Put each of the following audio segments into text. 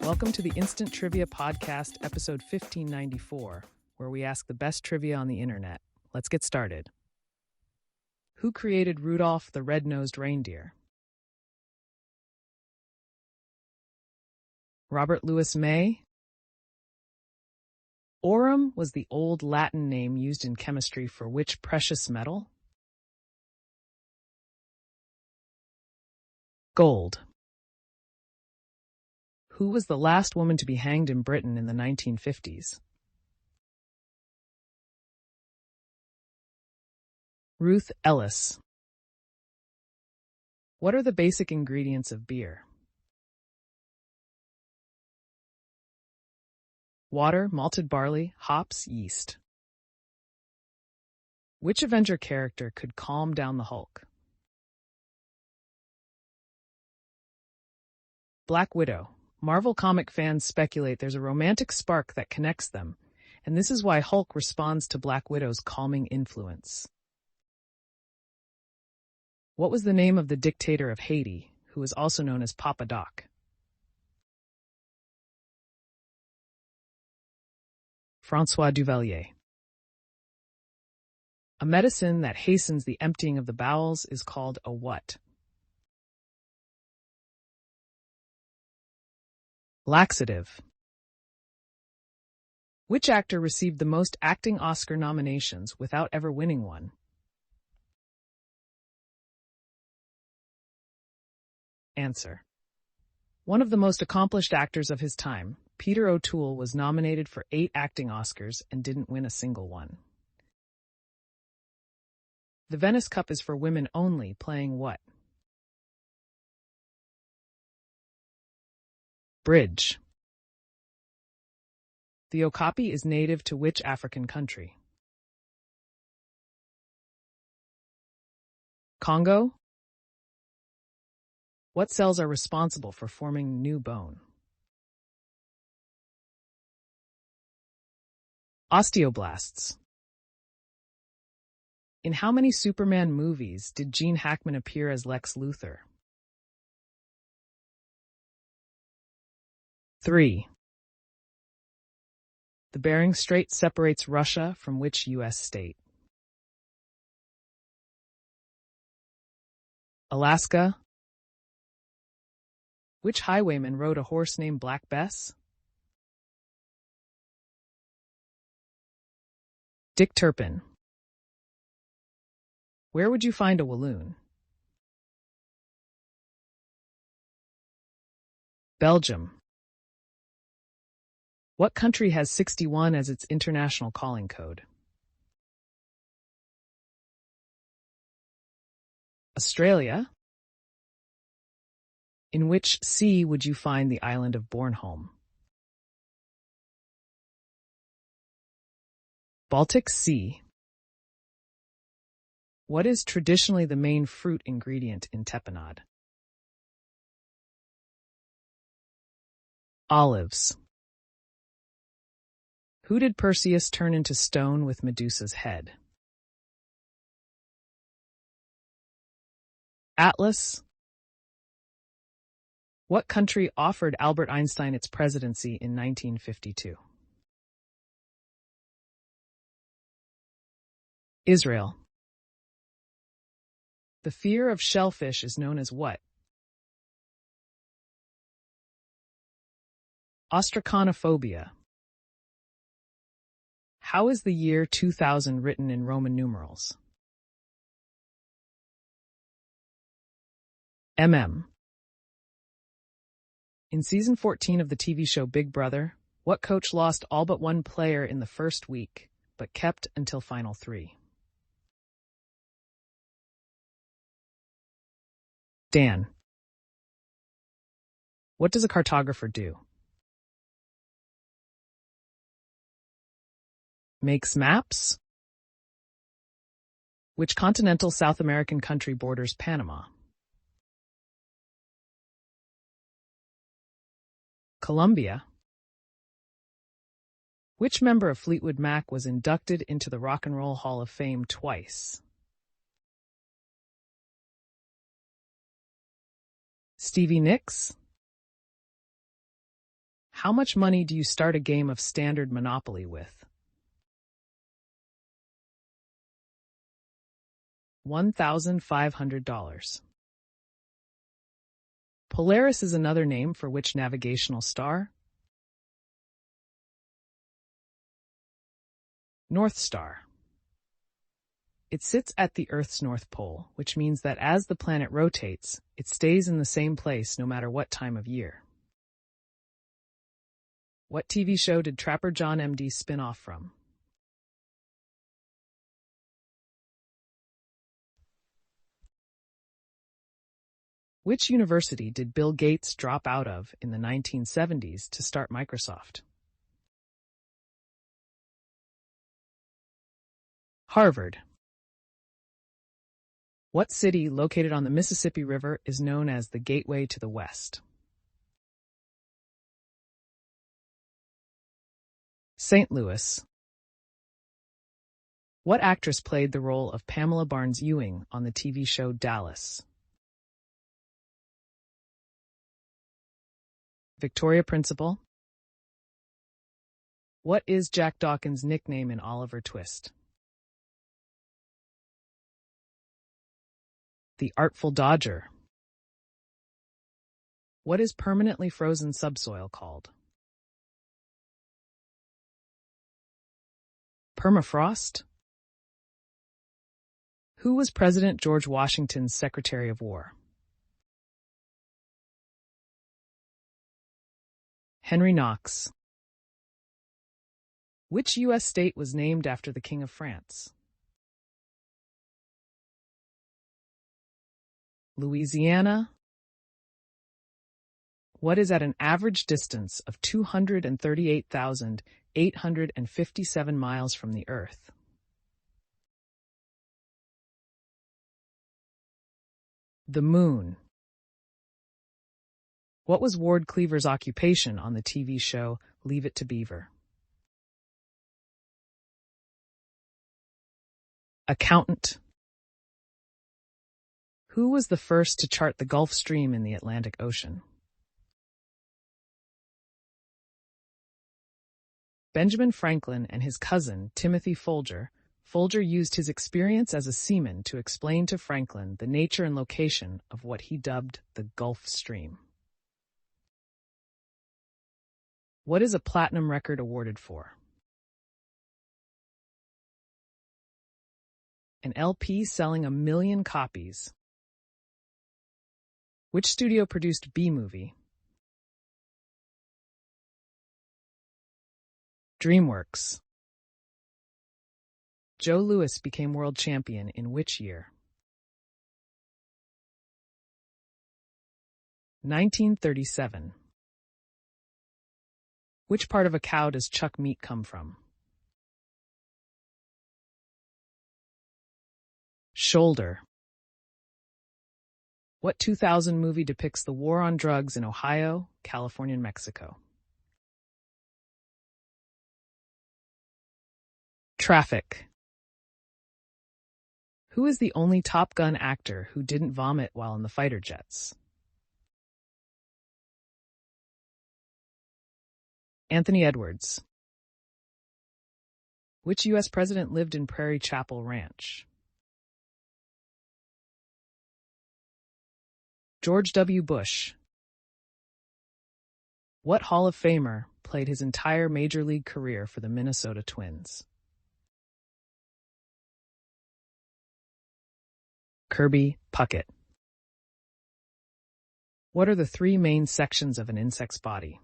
Welcome to the Instant Trivia Podcast, episode 1594, where we ask the best trivia on the internet. Let's get started. Who created Rudolph the Red-Nosed Reindeer? Robert Louis May? Aurum was the old Latin name used in chemistry for which precious metal? Gold. Who was the last woman to be hanged in Britain in the 1950s? Ruth Ellis. What are the basic ingredients of beer? Water, malted barley, hops, yeast. Which Avenger character could calm down the Hulk? Black Widow. Marvel comic fans speculate there's a romantic spark that connects them, and this is why Hulk responds to Black Widow's calming influence. What was the name of the dictator of Haiti, who was also known as Papa Doc? François Duvalier. A medicine that hastens the emptying of the bowels is called a what? Laxative. Which actor received the most acting Oscar nominations without ever winning one? Answer. One of the most accomplished actors of his time, Peter O'Toole, was nominated for 8 acting Oscars and didn't win a single one. The Venice Cup is for women only, playing what? Bridge. The okapi is native to which African country? Congo? What cells are responsible for forming new bone? Osteoblasts. In how many Superman movies did Gene Hackman appear as Lex Luthor? 3. The Bering Strait separates Russia from which U.S. state? Alaska. Which highwayman rode a horse named Black Bess? Dick Turpin. Where would you find a Walloon? Belgium. What country has 61 as its international calling code? Australia. In which sea would you find the island of Bornholm? Baltic Sea. What is traditionally the main fruit ingredient in tapenade? Olives. Who did Perseus turn into stone with Medusa's head? Atlas. What country offered Albert Einstein its presidency in 1952? Israel. The fear of shellfish is known as what? Ostraconophobia. How is the year 2000 written in Roman numerals? MM. In season 14 of the TV show Big Brother, what coach lost all but one player in the first week, but kept until final 3? Dan. What does a cartographer do? Makes maps? Which continental South American country borders Panama? Colombia. Which member of Fleetwood Mac was inducted into the Rock and Roll Hall of Fame twice? Stevie Nicks? How much money do you start a game of standard Monopoly with? $1,500. Polaris is another name for which navigational star? North Star. It sits at the Earth's North Pole, which means that as the planet rotates, it stays in the same place no matter what time of year. What TV show did Trapper John MD spin off from? Which university did Bill Gates drop out of in the 1970s to start Microsoft? Harvard. What city located on the Mississippi River is known as the Gateway to the West? St. Louis. What actress played the role of Pamela Barnes Ewing on the TV show Dallas? Victoria Principal. What is Jack Dawkins' nickname in Oliver Twist? The Artful Dodger. What is permanently frozen subsoil called? Permafrost? Who was President George Washington's Secretary of War? Henry Knox. Which U.S. state was named after the King of France? Louisiana. What is at an average distance of 238,857 miles from the Earth? The Moon. What was Ward Cleaver's occupation on the TV show Leave It to Beaver? Accountant. Who was the first to chart the Gulf Stream in the Atlantic Ocean? Benjamin Franklin and his cousin, Timothy Folger. Folger used his experience as a seaman to explain to Franklin the nature and location of what he dubbed the Gulf Stream. What is a platinum record awarded for? An LP selling 1 million copies. Which studio produced B-Movie? DreamWorks. Joe Louis became world champion in which year? 1937. Which part of a cow does chuck meat come from? Shoulder. What 2000 movie depicts the war on drugs in Ohio, California, and Mexico? Traffic. Who is the only Top Gun actor who didn't vomit while in the fighter jets? Anthony Edwards. Which U.S. president lived in Prairie Chapel Ranch? George W. Bush. What Hall of Famer played his entire major league career for the Minnesota Twins? Kirby Puckett. What are the 3 main sections of an insect's body?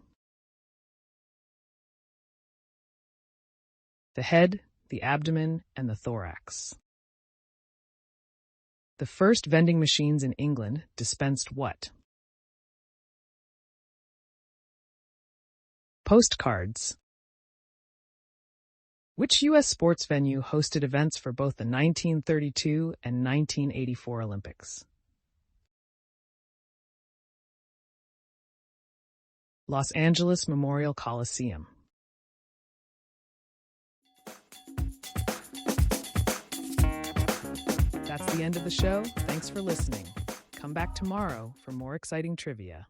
The head, the abdomen, and the thorax. The first vending machines in England dispensed what? Postcards. Which U.S. sports venue hosted events for both the 1932 and 1984 Olympics? Los Angeles Memorial Coliseum. That's the end of the show. Thanks for listening. Come back tomorrow for more exciting trivia.